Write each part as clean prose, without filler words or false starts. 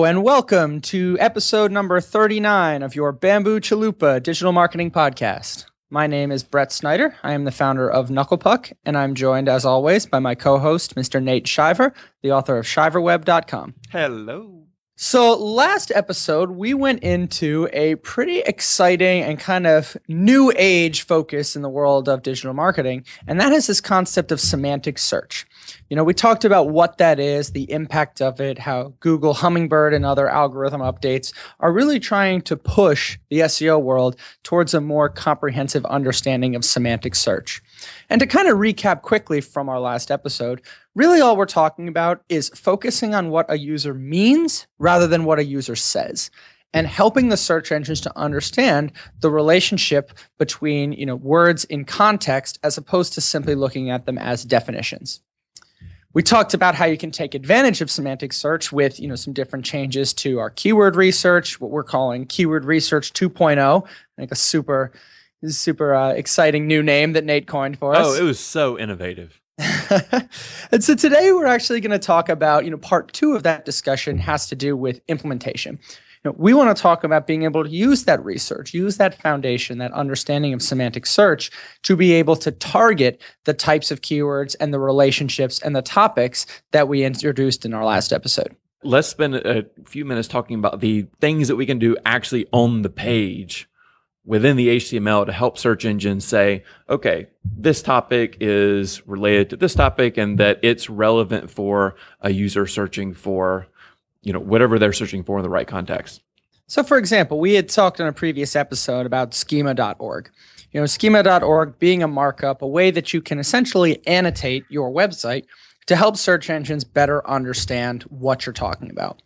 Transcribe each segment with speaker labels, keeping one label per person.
Speaker 1: and welcome to episode number 39 of your Bamboo Chalupa digital marketing podcast. My name is Brett Snyder. I am the founder of Knucklepuck, and I'm joined, as always, by my co-host, Mr. Nate Shiver, the author of shiverweb.com.
Speaker 2: Hello.
Speaker 1: So last episode, we went into a pretty exciting and kind of new age focus in the world of digital marketing, and that is this concept of semantic search. You know, we talked about what that is, the impact of it, how Google, Hummingbird, and other algorithm updates are really trying to push the SEO world towards a more comprehensive understanding of semantic search. And to kind of recap quickly from our last episode, really all we're talking about is focusing on what a user means rather than what a user says, and helping the search engines to understand the relationship between, words in context as opposed to simply looking at them as definitions. We talked about how you can take advantage of semantic search with, some different changes to our keyword research, what we're calling keyword research 2.0. I think a super exciting new name that Nate coined for us.
Speaker 2: Oh, it was so innovative.
Speaker 1: And so today we're actually going to talk about, part two of that discussion has to do with implementation. We want to talk about being able to use that research, use that foundation, that understanding of semantic search to be able to target the types of keywords and the relationships and the topics that we introduced in our last episode.
Speaker 2: Let's spend a few minutes talking about the things that we can do actually on the page within the HTML to help search engines say, okay, this topic is related to this topic and that it's relevant for a user searching for whatever they're searching for in the right context.
Speaker 1: So for example, we had talked in a previous episode about schema.org. Schema.org being a markup, a way that you can essentially annotate your website to help search engines better understand what you're talking about.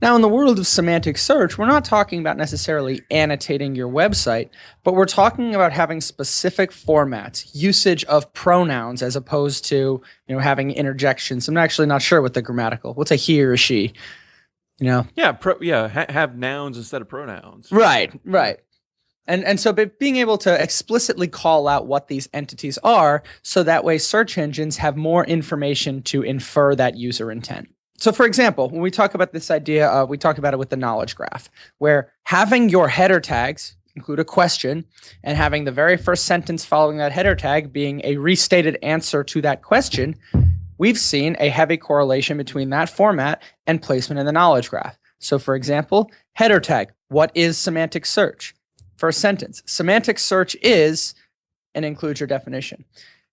Speaker 1: Now, in the world of semantic search, we're not talking about necessarily annotating your website, but we're talking about having specific formats, usage of pronouns as opposed to, having interjections. I'm actually not sure what the grammatical. What's a he or a she?
Speaker 2: Have nouns instead of pronouns.
Speaker 1: Right. And so being able to explicitly call out what these entities are, so that way search engines have more information to infer that user intent. So for example, when we talk about this idea of, we talk about it with the knowledge graph, where having your header tags include a question and having the very first sentence following that header tag being a restated answer to that question, we've seen a heavy correlation between that format and placement in the knowledge graph. So for example, header tag, what is semantic search? First sentence, semantic search is, and includes your definition.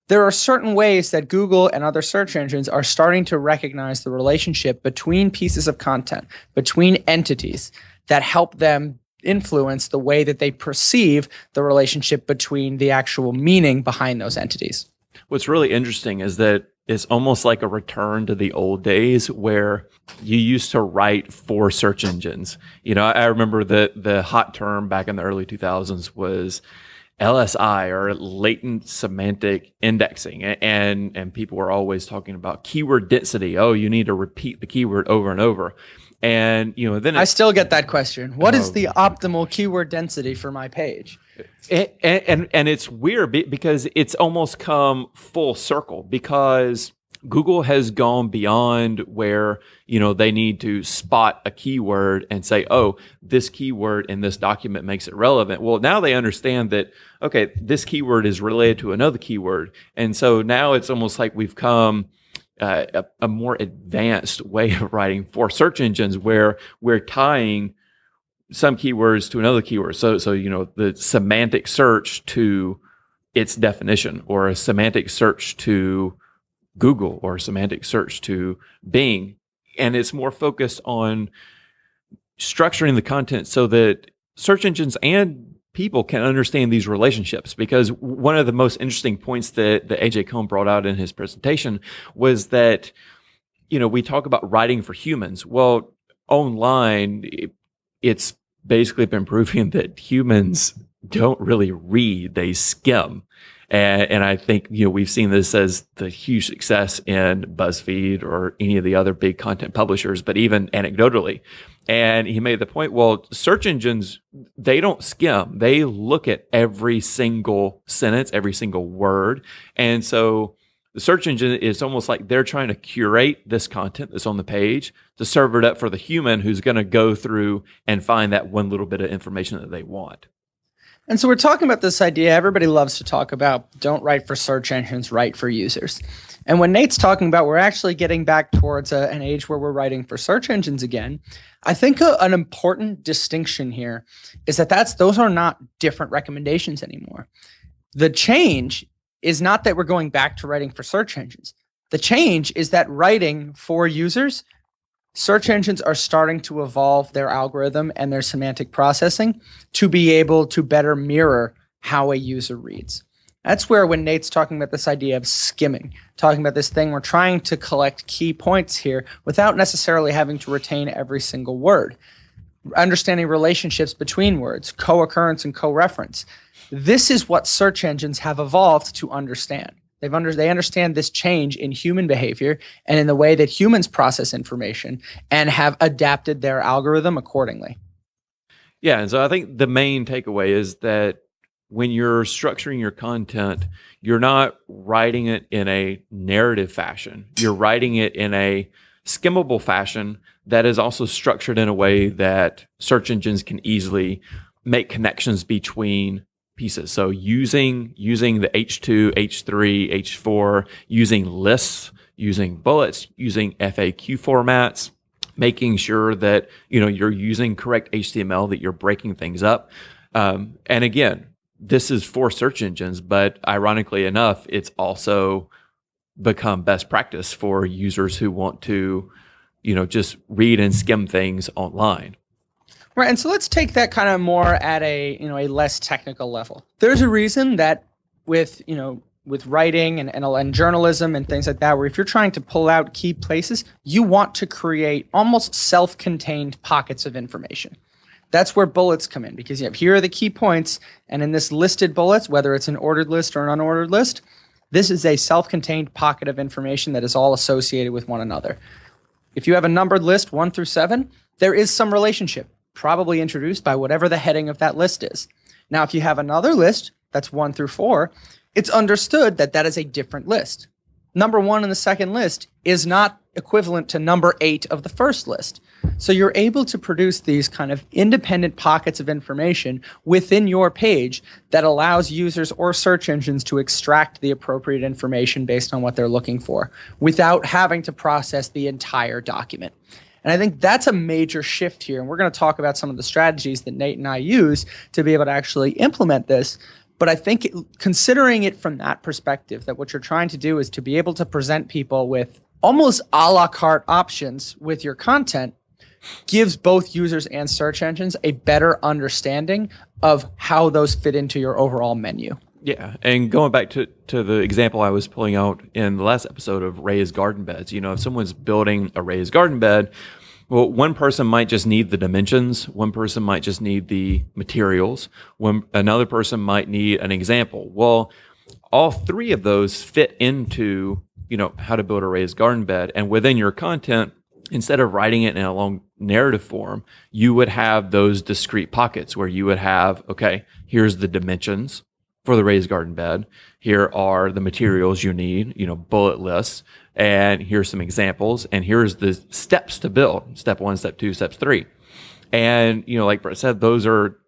Speaker 1: There are certain ways that Google and other search engines are starting to recognize the relationship between pieces of content, between entities, that help them influence the way that they perceive the relationship between the actual meaning behind those entities.
Speaker 2: What's really interesting is that it's almost like a return to the old days where you used to write for search engines. I remember the hot term back in the early 2000s was LSI, or latent semantic indexing, and people were always talking about keyword density. Oh, you need to repeat the keyword over and over, and then
Speaker 1: I still get that question. What is the optimal keyword density for my page?
Speaker 2: And it's weird because it's almost come full circle, because Google has gone beyond where, they need to spot a keyword and say, oh, this keyword in this document makes it relevant. Well, now they understand that, okay, this keyword is related to another keyword. And so now it's almost like we've come a more advanced way of writing for search engines where we're tying some keywords to another keyword. So the semantic search to its definition, or a semantic search to Google, or a semantic search to Bing. And it's more focused on structuring the content so that search engines and people can understand these relationships. Because one of the most interesting points that AJ Cohn brought out in his presentation was that, we talk about writing for humans. Well, online, it's basically been proving that humans don't really read, they skim. And I think, we've seen this as the huge success in BuzzFeed or any of the other big content publishers, but even anecdotally. And he made the point, well, search engines, they don't skim. They look at every single sentence, every single word. And so The search engine is almost like they're trying to curate this content that's on the page to serve it up for the human who's going to go through and find that one little bit of information that they want.
Speaker 1: And so we're talking about this idea everybody loves to talk about, don't write for search engines, write for users. And when Nate's talking about we're actually getting back towards an age where we're writing for search engines again, I think an important distinction here is that those are not different recommendations anymore. The change is not that we're going back to writing for search engines. The change is that writing for users, search engines are starting to evolve their algorithm and their semantic processing to be able to better mirror how a user reads. That's where when Nate's talking about this idea of skimming, talking about this thing, we're trying to collect key points here without necessarily having to retain every single word. Understanding relationships between words, co-occurrence and co-reference. This is what search engines have evolved to understand. They understand this change in human behavior and in the way that humans process information and have adapted their algorithm accordingly.
Speaker 2: Yeah, and so I think the main takeaway is that when you're structuring your content, you're not writing it in a narrative fashion. You're writing it in a skimmable fashion that is also structured in a way that search engines can easily make connections between pieces. So using the H2, H3, H4, using lists, using bullets, using FAQ formats, making sure that you're using correct HTML, that you're breaking things up. And again, this is for search engines, but ironically enough, it's also become best practice for users who want to, just read and skim things online.
Speaker 1: Right, and so let's take that kind of more at a less technical level. There's a reason that with writing and journalism and things like that, where if you're trying to pull out key places, you want to create almost self-contained pockets of information. That's where bullets come in, because here are the key points, and in this listed bullets, whether it's an ordered list or an unordered list, this is a self-contained pocket of information that is all associated with one another. If you have a numbered list 1 through 7, there is some relationship, probably introduced by whatever the heading of that list is. Now, if you have another list that's 1 through 4, it's understood that that is a different list. Number 1 in the second list is not equivalent to number 8 of the first list. So you're able to produce these kind of independent pockets of information within your page that allows users or search engines to extract the appropriate information based on what they're looking for without having to process the entire document. And I think that's a major shift here. And we're going to talk about some of the strategies that Nate and I use to be able to actually implement this. But I think considering it from that perspective, that what you're trying to do is to be able to present people with almost a la carte options with your content gives both users and search engines a better understanding of how those fit into your overall menu.
Speaker 2: Yeah, and going back to the example I was pulling out in the last episode of raised garden beds, if someone's building a raised garden bed, well, one person might just need the dimensions, one person might just need the materials, another person might need an example. Well, all three of those fit into, how to build a raised garden bed, and within your content, instead of writing it in a long narrative form, you would have those discrete pockets where you would have, okay, here's the dimensions for the raised garden bed. Here are the materials you need, bullet lists, and here's some examples, and here's the steps to build, step 1, step 2, steps 3. And, like Brett said, those are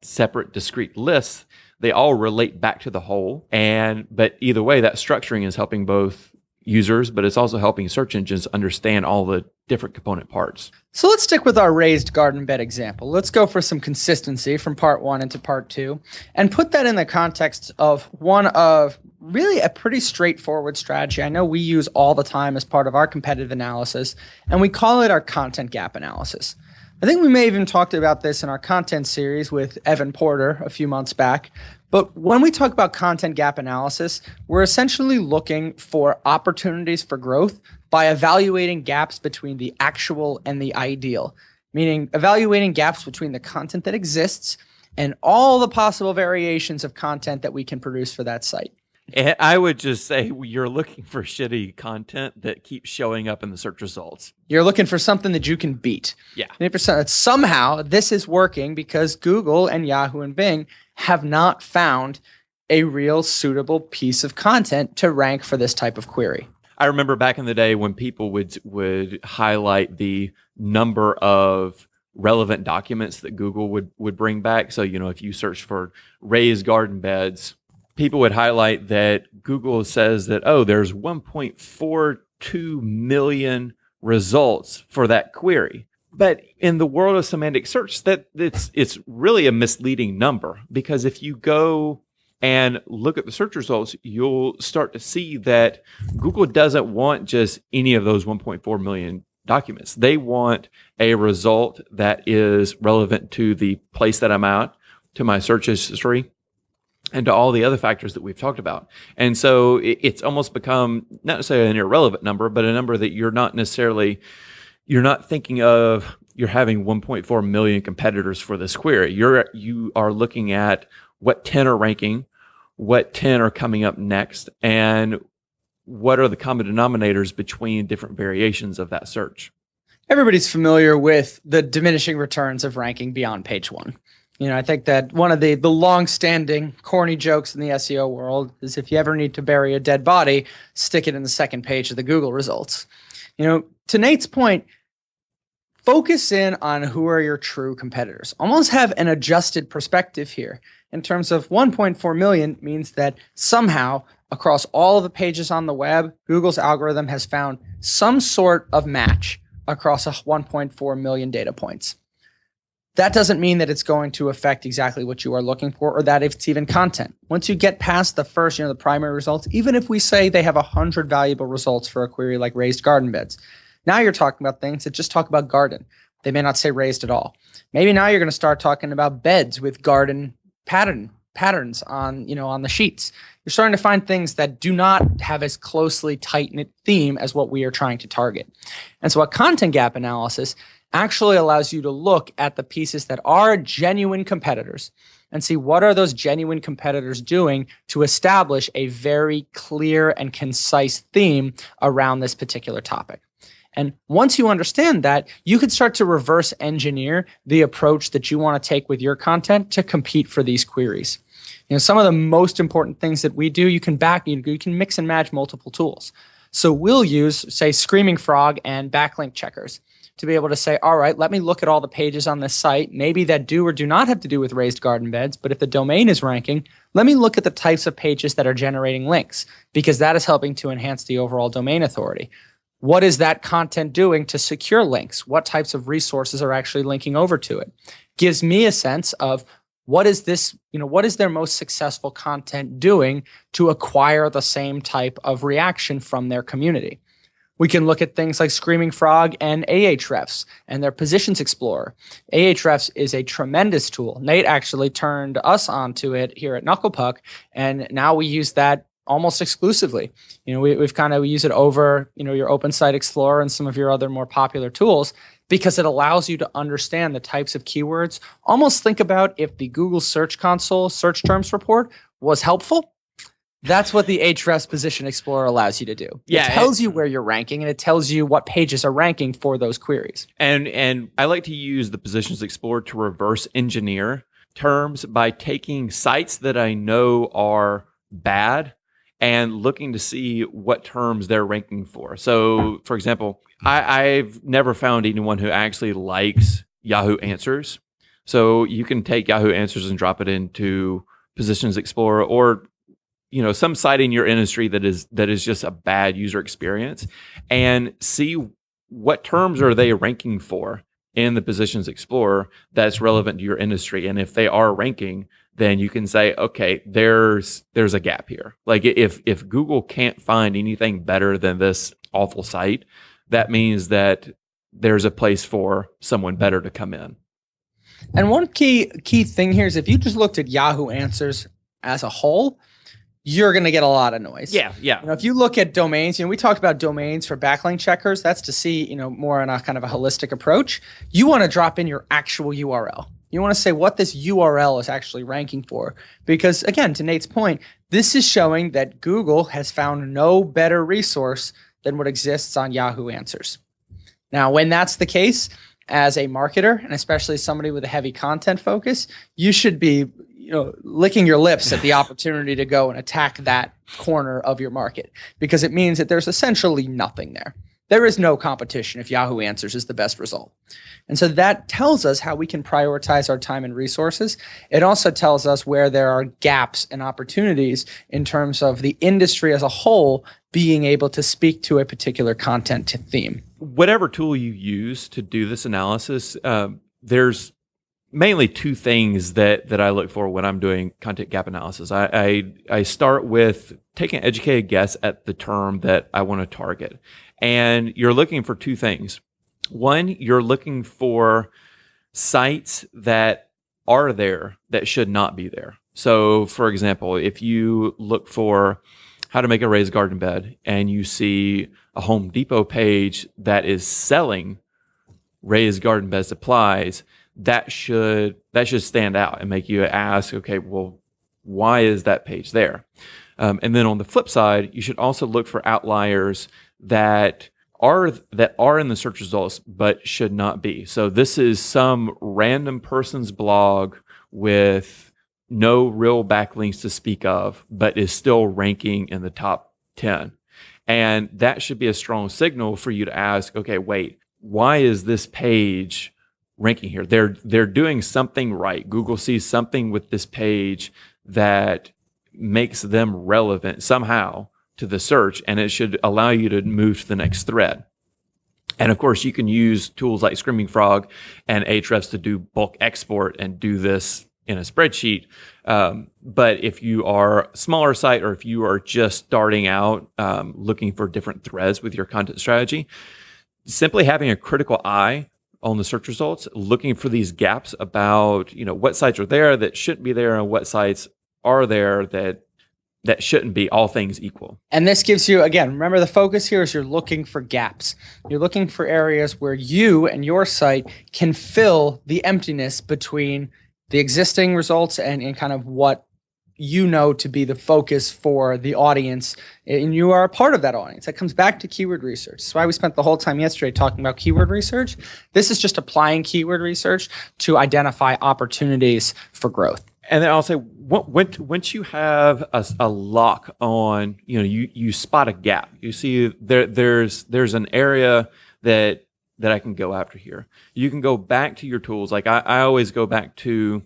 Speaker 2: separate discrete lists. They all relate back to the whole. But either way, that structuring is helping both users, but it's also helping search engines understand all the different component parts.
Speaker 1: So let's stick with our raised garden bed example. Let's go for some consistency from part 1 into part 2 and put that in the context of one of really a pretty straightforward strategy I know we use all the time as part of our competitive analysis, and we call it our content gap analysis. I think we may have even talked about this in our content series with Evan Porter a few months back. But when we talk about content gap analysis, we're essentially looking for opportunities for growth by evaluating gaps between the actual and the ideal, meaning evaluating gaps between the content that exists and all the possible variations of content that we can produce for that site.
Speaker 2: And I would just say you're looking for shitty content that keeps showing up in the search results.
Speaker 1: You're looking for something that you can beat.
Speaker 2: Yeah.
Speaker 1: And somehow this is working because Google and Yahoo and Bing have not found a real suitable piece of content to rank for this type of query.
Speaker 2: I remember back in the day when people would highlight the number of relevant documents that Google would bring back. So, if you search for raised garden beds, people would highlight that Google says that, oh, there's 1.42 million results for that query. But in the world of semantic search, it's really a misleading number, because if you go and look at the search results, you'll start to see that Google doesn't want just any of those 1.4 million documents. They want a result that is relevant to the place that I'm at, to my search history, and to all the other factors that we've talked about. And so it's almost become not necessarily an irrelevant number, but a number that you're not thinking of. You're having 1.4 million competitors for this query. You are looking at what 10 are ranking, what 10 are coming up next, and what are the common denominators between different variations of that search.
Speaker 1: Everybody's familiar with the diminishing returns of ranking beyond page one. I think that one of the long-standing corny jokes in the SEO world is, if you ever need to bury a dead body, stick it in the second page of the Google results. To Nate's point, focus in on who are your true competitors. Almost have an adjusted perspective here. In terms of 1.4 million means that somehow across all of the pages on the web, Google's algorithm has found some sort of match across 1.4 million data points. That doesn't mean that it's going to affect exactly what you are looking for, or that it's even content. Once you get past the first, the primary results, even if we say they have 100 valuable results for a query like raised garden beds, now you're talking about things that just talk about garden. They may not say raised at all. Maybe now you're going to start talking about beds with garden patterns on the sheets. You're starting to find things that do not have as closely tight-knit theme as what we are trying to target. And so a content gap analysis actually allows you to look at the pieces that are genuine competitors and see what are those genuine competitors doing to establish a very clear and concise theme around this particular topic. And once you understand that, you can start to reverse engineer the approach that you want to take with your content to compete for these queries. Some of the most important things that we do, you can mix and match multiple tools. So we'll use, say, Screaming Frog and backlink checkers to be able to say, all right, let me look at all the pages on this site, maybe that do or do not have to do with raised garden beds, but if the domain is ranking, let me look at the types of pages that are generating links, because that is helping to enhance the overall domain authority. What is that content doing to secure links? What types of resources are actually linking over to it? Gives me a sense of what is their most successful content doing to acquire the same type of reaction from their community. We can look at things like Screaming Frog and Ahrefs and their Positions Explorer. Ahrefs is a tremendous tool. Nate actually turned us onto it here at Knucklepuck, and now we use that almost exclusively. We've kind of used it over, your Open Site Explorer and some of your other more popular tools, because it allows you to understand the types of keywords. Almost think about if the Google Search Console search terms report was helpful. That's what the Ahrefs Position Explorer allows you to do.
Speaker 2: Yeah,
Speaker 1: it tells you where you're ranking, and it tells you what pages are ranking for those queries.
Speaker 2: And I like to use the Positions Explorer to reverse engineer terms by taking sites that I know are bad and looking to see what terms they're ranking for. So, for example, I've never found anyone who actually likes Yahoo Answers. So you can take Yahoo Answers and drop it into Positions Explorer, or some site in your industry that is just a bad user experience, and see what terms are they ranking for in the Positions Explorer that's relevant to your industry. And if they are ranking, then you can say, okay, there's a gap here. Like if Google can't find anything better than this awful site, that means that there's a place for someone better to come in.
Speaker 1: And one key thing here is, if you just looked at Yahoo Answers as a whole, you're going to get a lot of noise.
Speaker 2: Yeah.
Speaker 1: If you look at domains, we talked about domains for backlink checkers. That's to see, more on a kind of a holistic approach. You want to drop in your actual URL. You want to say what this URL is actually ranking for. Because again, to Nate's point, this is showing that Google has found no better resource than what exists on Yahoo Answers. Now, when that's the case, as a marketer, and especially somebody with a heavy content focus, you should be licking your lips at the opportunity to go and attack that corner of your market, because it means that there's essentially nothing there. There is no competition if Yahoo Answers is the best result. And so that tells us how we can prioritize our time and resources. It also tells us where there are gaps and opportunities in terms of the industry as a whole being able to speak to a particular content theme.
Speaker 2: Whatever tool you use to do this analysis, there's mainly two things that I look for when I'm doing content gap analysis. I start with taking an educated guess at the term that I want to target. And you're looking for two things. One, you're looking for sites that are there that should not be there. So, for example, if you look for how to make a raised garden bed and you see a Home Depot page that is selling raised garden bed supplies, that should stand out and make you ask, okay, well, why is that page there? And then on the flip side, you should also look for outliers that are in the search results but should not be. So this is some random person's blog with no real backlinks to speak of, but is still ranking in the top 10. And that should be a strong signal for you to ask, okay, wait, why is this page ranking here? They're doing something right. Google sees something with this page that makes them relevant somehow to the search, and it should allow you to move to the next thread. And of course, you can use tools like Screaming Frog and Ahrefs to do bulk export and do this in a spreadsheet. But if you are a smaller site, or if you are just starting out looking for different threads with your content strategy, simply having a critical eye on the search results, looking for these gaps about what sites are there that shouldn't be there and what sites are there that shouldn't be, all things equal.
Speaker 1: And this gives you, again, remember the focus here is you're looking for gaps. You're looking for areas where you and your site can fill the emptiness between the existing results and kind of what you know to be the focus for the audience, and you are a part of that audience. That comes back to keyword research. That's why we spent the whole time yesterday talking about keyword research. This is just applying keyword research to identify opportunities for growth.
Speaker 2: And then I'll say, once you have a lock on, you spot a gap. You see there's an area that I can go after here. You can go back to your tools. Like I always go back to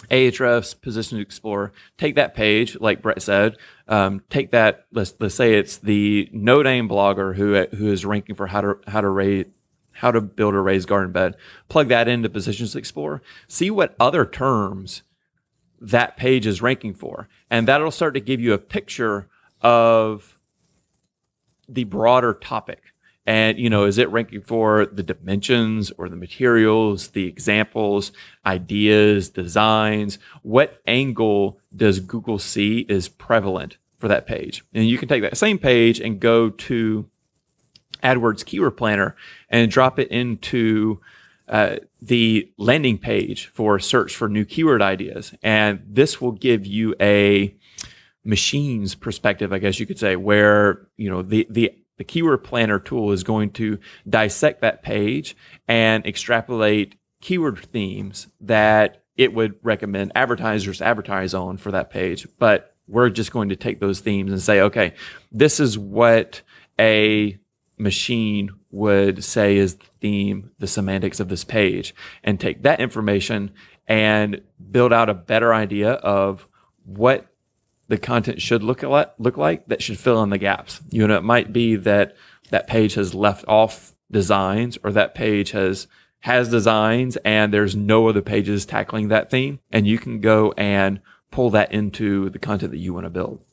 Speaker 2: Ahrefs Position Explorer. Take that page, like Brett said. Take that. Let's say it's the no-name blogger who is ranking for how to build a raised garden bed. Plug that into Positions Explorer. See what other terms that page is ranking for, and that'll start to give you a picture of the broader topic. And is it ranking for the dimensions or the materials, the examples, ideas, designs? What angle does Google see is prevalent for that page? And you can take that same page and go to AdWords Keyword Planner and drop it into the landing page for search for new keyword ideas. And this will give you a machines perspective, I guess you could say, where the keyword planner tool is going to dissect that page and extrapolate keyword themes that it would recommend advertisers advertise on for that page. But we're just going to take those themes and say, okay, this is what a machine would say is the theme, the semantics of this page, and take that information and build out a better idea of what the content should look like that should fill in the gaps. It might be that page has left off designs, or that page has designs and there's no other pages tackling that theme, and you can go and pull that into the content that you want to build.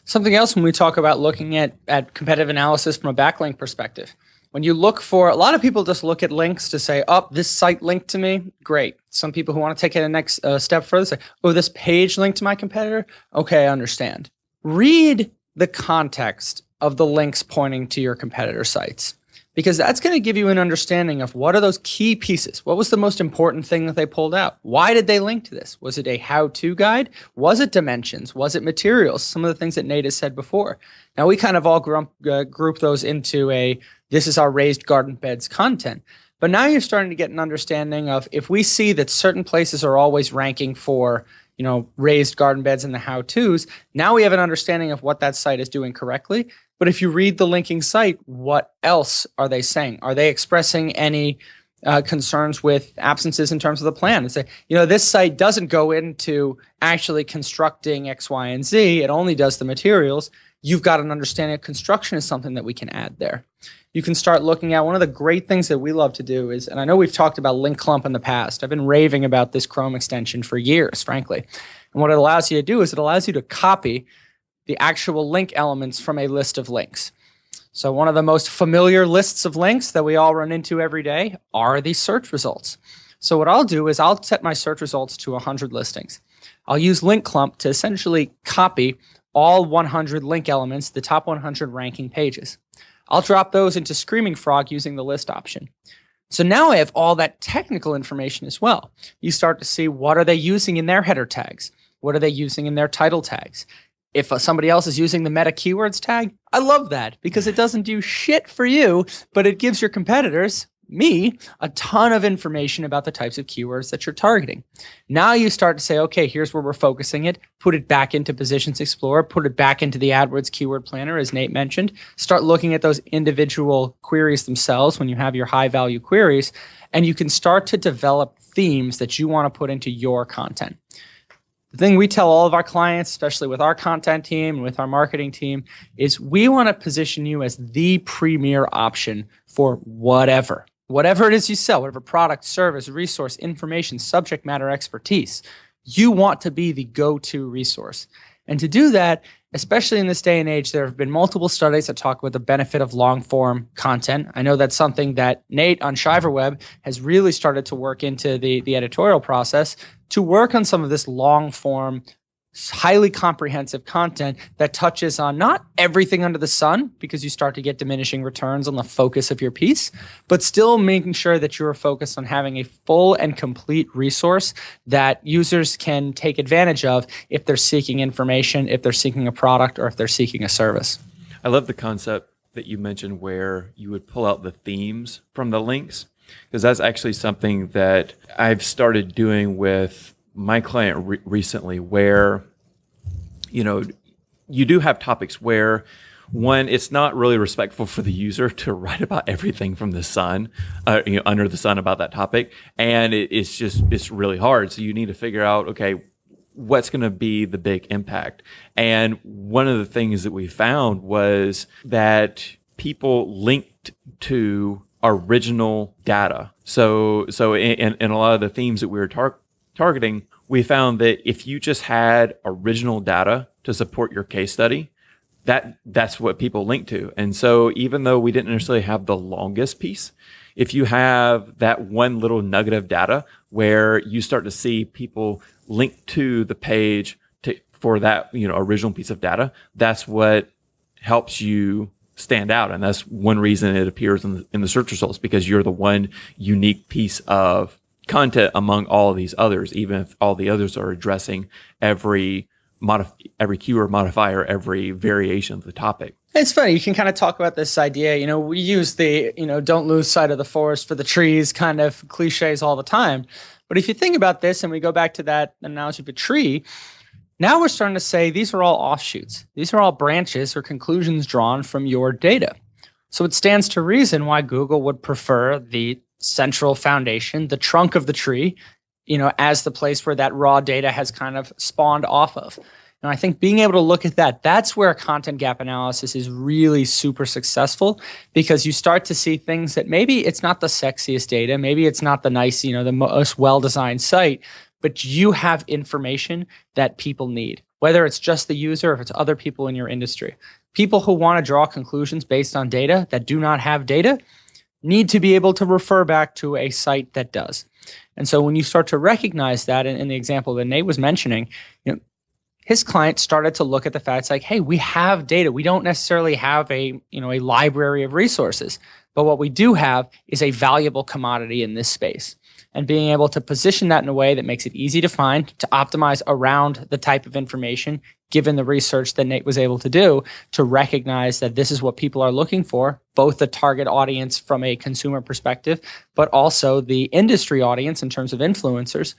Speaker 1: Something else when we talk about looking at competitive analysis from a backlink perspective. When you look for, a lot of people just look at links to say, oh, this site linked to me, great. Some people who want to take it a next step further say, oh, this page linked to my competitor, okay, I understand. Read the context of the links pointing to your competitor sites, because that's going to give you an understanding of what are those key pieces. What was the most important thing that they pulled out? Why did they link to this? Was it a how-to guide? Was it dimensions? Was it materials? Some of the things that Nate has said before. Now, we kind of all group those into this is our raised garden beds content. But now you're starting to get an understanding of, if we see that certain places are always ranking for, raised garden beds and the how-tos, now we have an understanding of what that site is doing correctly. But if you read the linking site, what else are they saying? Are they expressing any concerns with absences in terms of the plan? And say, this site doesn't go into actually constructing X, Y, and Z. It only does the materials. You've got an understanding of construction is something that we can add there. You can start looking at, one of the great things that we love to do is, and I know we've talked about link clump in the past. I've been raving about this Chrome extension for years, frankly. And what it allows you to do is it allows you to copy the actual link elements from a list of links. So one of the most familiar lists of links that we all run into every day are the search results. So what I'll do is I'll set my search results to 100 listings. I'll use link clump to essentially copy all 100 link elements, the top 100 ranking pages. I'll drop those into Screaming Frog using the list option. So now I have all that technical information as well. You start to see, what are they using in their header tags? What are they using in their title tags? If somebody else is using the meta keywords tag, I love that, because it doesn't do shit for you, but it gives your competitors, me, a ton of information about the types of keywords that you're targeting. Now you start to say, okay, here's where we're focusing it. Put it back into Positions Explorer, put it back into the AdWords Keyword Planner, as Nate mentioned. Start looking at those individual queries themselves when you have your high value queries, and you can start to develop themes that you want to put into your content. The thing we tell all of our clients, especially with our content team and with our marketing team, is we want to position you as the premier option for whatever it is you sell, whatever product, service, resource, information, subject matter expertise. You want to be the go-to resource. And to do that, especially in this day and age, there have been multiple studies that talk about the benefit of long-form content. I know that's something that Nate on ShiverWeb has really started to work into the editorial process, to work on some of this long-form, highly comprehensive content that touches on not everything under the sun, because you start to get diminishing returns on the focus of your piece, but still making sure that you're focused on having a full and complete resource that users can take advantage of if they're seeking information, if they're seeking a product, or if they're seeking a service.
Speaker 2: I love the concept that you mentioned where you would pull out the themes from the links, because that's actually something that I've started doing with my client recently, where you do have topics where, one, it's not really respectful for the user to write about everything from the sun, under the sun about that topic, and it's really hard. So you need to figure out, okay, what's going to be the big impact. And one of the things that we found was that people linked to original data. So in a lot of the themes that we were targeting, we found that if you just had original data to support your case study, that's what people link to. And so even though we didn't necessarily have the longest piece, if you have that one little nugget of data where you start to see people link to the page for that original piece of data, that's what helps you stand out. And that's one reason it appears in the search results, because you're the one unique piece of content among all of these others, even if all the others are addressing every keyword modifier, every variation of the topic.
Speaker 1: It's funny. You can kind of talk about this idea. We use the, don't lose sight of the forest for the trees kind of cliches all the time. But if you think about this, and we go back to that analogy of a tree, now we're starting to say these are all offshoots. These are all branches or conclusions drawn from your data. So it stands to reason why Google would prefer the central foundation, the trunk of the tree, as the place where that raw data has kind of spawned off of. And I think being able to look at that's where content gap analysis is really super successful, because you start to see things that maybe it's not the sexiest data, maybe it's not the nice, the most well-designed site, but you have information that people need, whether it's just the user or if it's other people in your industry. People who want to draw conclusions based on data that do not have data need to be able to refer back to a site that does. And so when you start to recognize that, in the example that Nate was mentioning, his client started to look at the facts like, hey, we have data. We don't necessarily have a library of resources, but what we do have is a valuable commodity in this space. and being able to position that in a way that makes it easy to find, to optimize around the type of information, given the research that Nate was able to do, to recognize that this is what people are looking for, both the target audience from a consumer perspective, but also the industry audience in terms of influencers.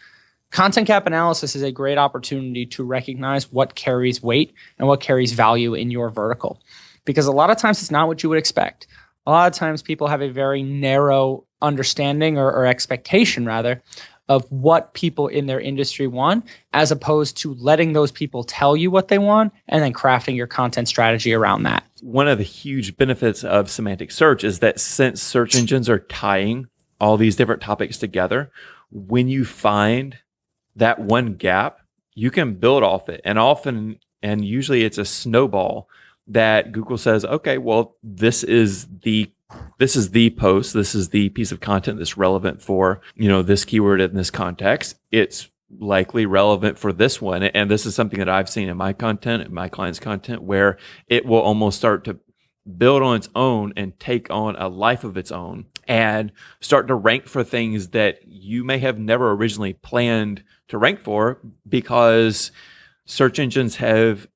Speaker 1: Content gap analysis is a great opportunity to recognize what carries weight and what carries value in your vertical. Because a lot of times it's not what you would expect. A lot of times people have a very narrow understanding or expectation, rather, of what people in their industry want, as opposed to letting those people tell you what they want and then crafting your content strategy around that.
Speaker 2: One of the huge benefits of semantic search is that since search engines are tying all these different topics together, when you find that one gap, you can build off it. And usually it's a snowball that Google says, okay, well, this is the post, this is the piece of content that's relevant for, this keyword in this context. It's likely relevant for this one. And this is something that I've seen in my content, in my clients' content, where it will almost start to build on its own and take on a life of its own and start to rank for things that you may have never originally planned to rank for, because search engines have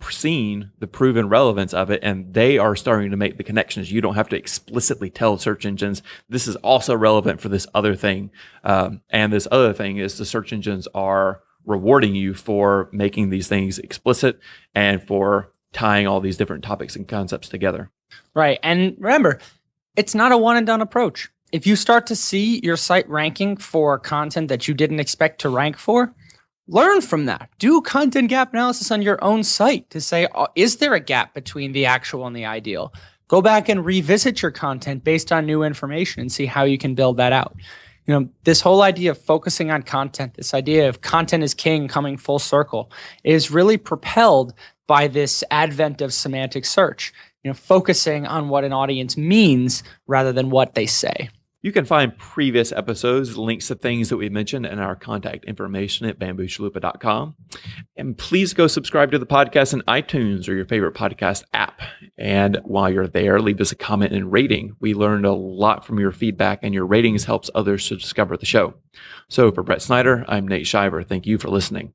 Speaker 2: seen the proven relevance of it, and they are starting to make the connections. You don't have to explicitly tell search engines, this is also relevant for this other thing. And this other thing is the search engines are rewarding you for making these things explicit and for tying all these different topics and concepts together.
Speaker 1: Right. And remember, it's not a one and done approach. If you start to see your site ranking for content that you didn't expect to rank for, learn from that. Do content gap analysis on your own site to say, is there a gap between the actual and the ideal? Go back and revisit your content based on new information and see how you can build that out. This whole idea of focusing on content, this idea of content is king coming full circle, is really propelled by this advent of semantic search, focusing on what an audience means rather than what they say.
Speaker 2: You can find previous episodes, links to things that we mentioned, and our contact information at bamboochalupa.com. And please go subscribe to the podcast in iTunes or your favorite podcast app. And while you're there, leave us a comment and rating. We learned a lot from your feedback, and your ratings helps others to discover the show. So for Brett Snyder, I'm Nate Shiver. Thank you for listening.